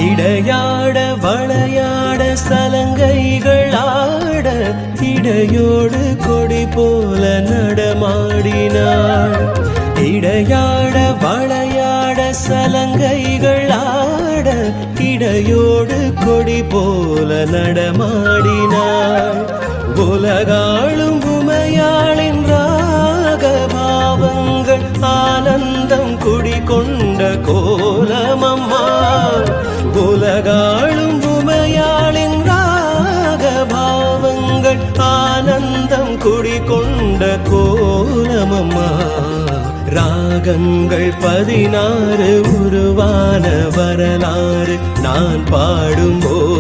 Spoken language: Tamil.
இடையாட வளையாட சலங்கைகள் ஆட இடையோடு கொடி போல நடமாடினாள். இடையாட வளையாட சலங்கைகள் ஆட இடையோடு கொடி போல நடமாடினாள். உலகாளும் உமையாளின் ராகபாவங்கள் ஆனந்தம் குடிகொண்ட கோலமம்மா. உலகாளும் உமையாளின் ராகபாவங்கள் ஆனந்தம் குடிகொண்ட கோலமம்மா. ராகங்கள் 16 உருவான வரலாறு நான் பாடும்போது